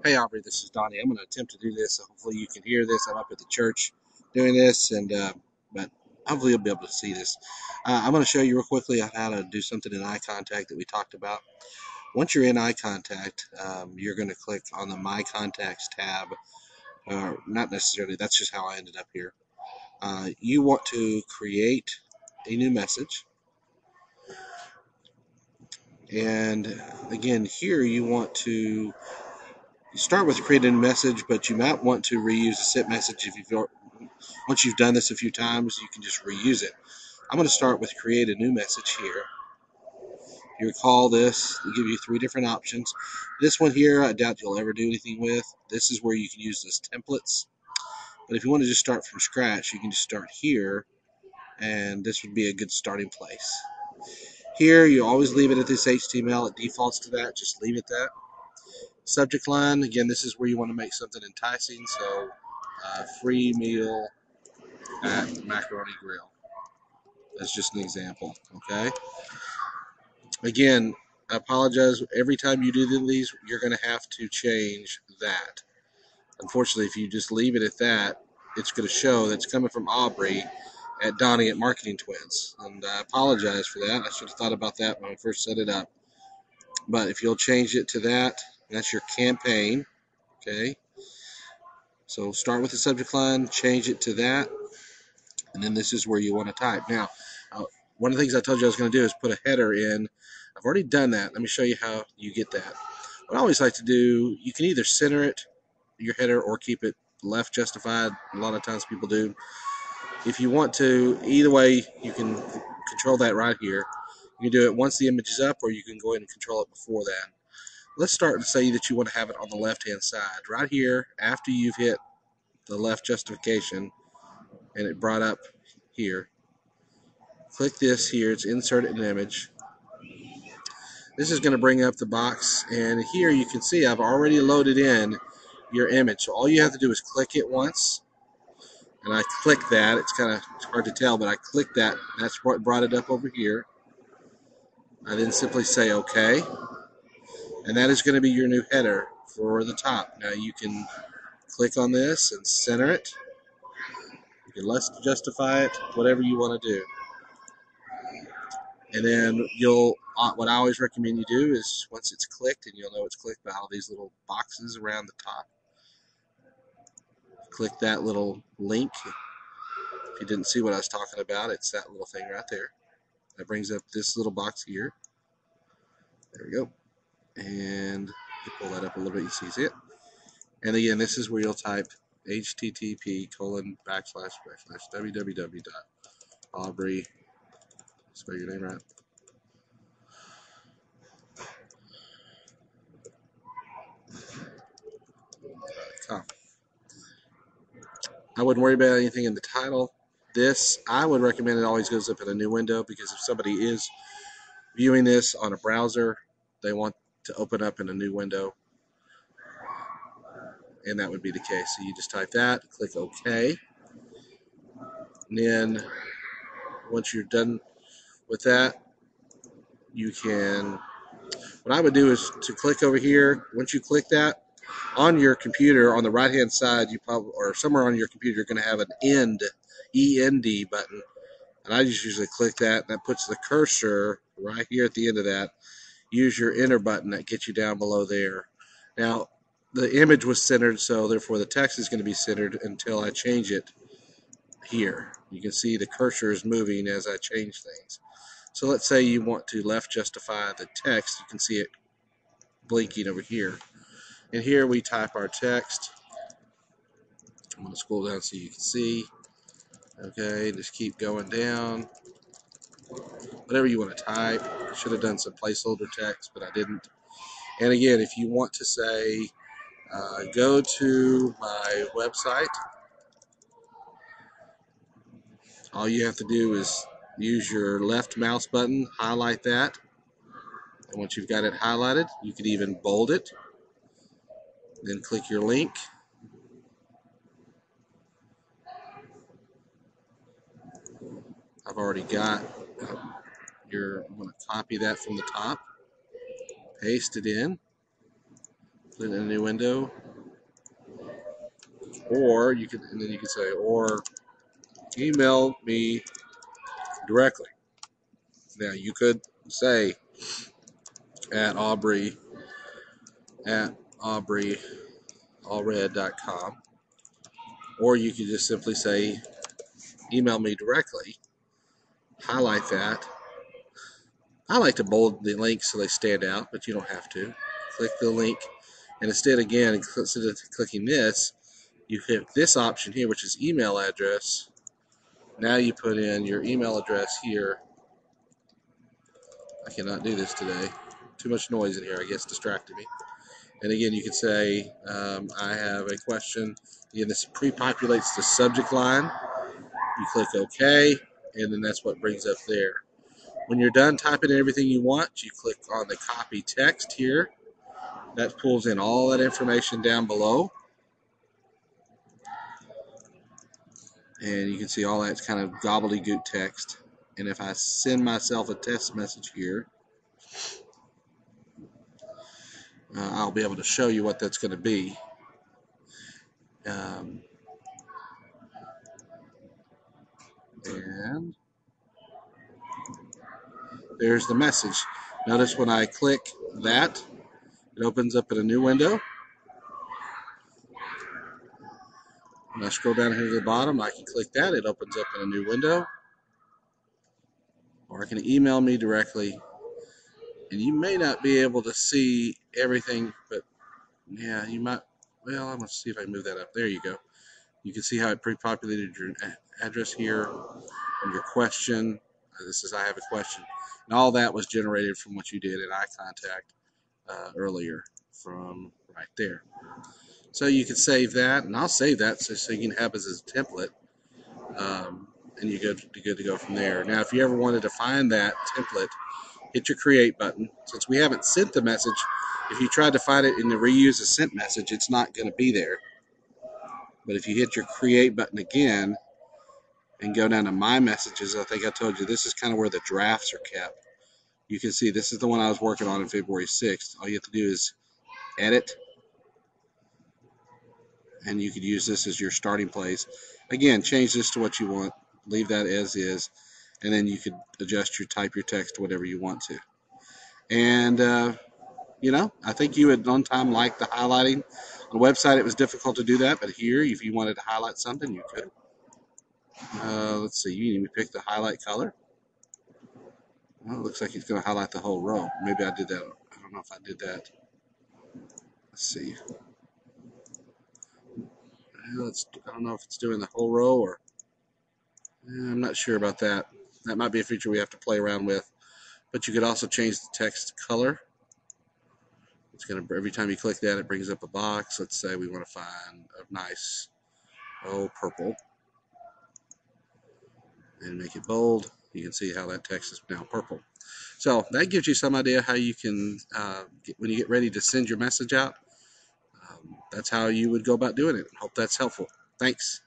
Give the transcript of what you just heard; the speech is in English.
Hey Aubrey, this is Donnie. I'm going to attempt to do this. So hopefully you can hear this. I'm up at the church doing this, but hopefully you'll be able to see this. I'm going to show you real quickly on how to do something in iContact that we talked about. Once you're in iContact, you're going to click on the My Contacts tab. Not necessarily. That's just how I ended up here. You want to create a new message, and again here you want to start with creating a message, but you might want to reuse the sent message if you've once you've done this a few times, you can just reuse it. I'm going to start with create a new message here. You recall this, they give you three different options. This one here, I doubt you'll ever do anything with. This is where you can use those templates. But if you want to just start from scratch, you can just start here, and this would be a good starting place. Here, you always leave it at this HTML. It defaults to that. Just leave it that. Subject line, again, this is where you want to make something enticing. So, free meal at Macaroni Grill. That's just an example, okay? Again, I apologize. Every time you do these, you're going to have to change that. Unfortunately, if you just leave it at that, it's going to show that's coming from Aubrey at Donnie at Marketing Twins. And I apologize for that. I should have thought about that when I first set it up. But if you'll change it to that, that's your campaign, okay? So start with the subject line, change it to that, and then this is where you want to type. Now, one of the things I told you I was going to do is put a header in. I've already done that. Let me show you how you get that. What I always like to do, you can either center it, your header, or keep it left justified. A lot of times people do. If you want to, either way, you can control that right here. You can do it once the image is up, or you can go ahead and control it before that. Let's start to say that you want to have it on the left-hand side. Right here, after you've hit the left justification, and it brought up here, click this here. It's insert an image. This is going to bring up the box, and here you can see I've already loaded in your image. So all you have to do is click it once, and I click that. It's kind of hard to tell, but I click that. That's what brought it up over here. I then simply say OK, and that is going to be your new header for the top. Now you can click on this and center it. You can left justify it, whatever you want to do. And then what I always recommend you do is once it's clicked, and you'll know it's clicked by all these little boxes around the top, click that little link. If you didn't see what I was talking about, it's that little thing right there. That brings up this little box here. There we go. And you pull that up a little bit, you see it. And again, this is where you'll type http://www.aubrey, spell your name right, .com. I wouldn't worry about anything in the title. This, I would recommend it always goes up in a new window, because if somebody is viewing this on a browser, they want to open up in a new window, and that would be the case. So you just type that, click OK, and then once you're done with that, you can, what I would do is to click over here. Once you click that, on your computer on the right hand side, you probably, or somewhere on your computer, you're going to have an end, END button, and I just usually click that, and that puts the cursor right here at the end of that. Use your enter button, that gets you down below there. Now the image was centered, so therefore the text is going to be centered until I change it here. You can see the cursor is moving as I change things. So let's say you want to left justify the text. You can see it blinking over here. And here we type our text. I'm going to scroll down so you can see. Okay, just keep going down. Whatever you want to type. I should have done some placeholder text, but I didn't. And again, if you want to say, go to my website, all you have to do is use your left mouse button, highlight that, and once you've got it highlighted, you can even bold it, then click your link. I've already got I'm going to copy that from the top, paste it in, Put it in a new window, or you can, and then you can say, or email me directly. Now you could say at aubrey@aubreyallred.com, or you could just simply say email me directly. Highlight that. I like to bold the links so they stand out, but you don't have to. Click the link, and instead, again, instead of clicking this, you hit this option here, which is email address. Now you put in your email address here. I cannot do this today. Too much noise in here, I guess, distracted me. And again, you can say, I have a question. Again, this pre-populates the subject line. You click OK, and then that's what brings up there. When you're done typing in everything you want, you click on the copy text here. That pulls in all that information down below. And you can see all that kind of gobbledygook text. And if I send myself a test message here, I'll be able to show you what that's going to be. And there's the message. Notice when I click that, it opens up in a new window. When I scroll down here to the bottom, I can click that. It opens up in a new window. Or I can email me directly. And you may not be able to see everything, but yeah, you might. Well, I'm going to see if I can move that up. There you go. You can see how it pre-populated your address here and your question. This is I have a question. And all that was generated from what you did in iContact earlier from right there. So you can save that, and I'll save that so you can have it as a template, and you're good to go from there. Now, if you ever wanted to find that template, hit your create button. Since we haven't sent the message, if you tried to find it in the reuse a sent message, it's not going to be there. But if you hit your create button again and go down to my messages, I think I told you this is kind of where the drafts are kept. You can see this is the one I was working on February 6th. All you have to do is edit, and you could use this as your starting place. Again, change this to what you want. Leave that as is, and then you could adjust type your text to whatever you want to. And I think you would one time like the highlighting. On the website, it was difficult to do that, but here, if you wanted to highlight something, you could. Let's see. You need to pick the highlight color. Well, it looks like it's going to highlight the whole row. Maybe I did that. I don't know if I did that. Let's see. I don't know if it's doing the whole row or I'm not sure about that. That might be a feature we have to play around with. But you could also change the text color. It's going to, every time you click that, it brings up a box. Let's say we want to find a nice, purple. And make it bold. You can see how that text is now purple. So that gives you some idea how you can, when you get ready to send your message out, that's how you would go about doing it. Hope that's helpful. Thanks.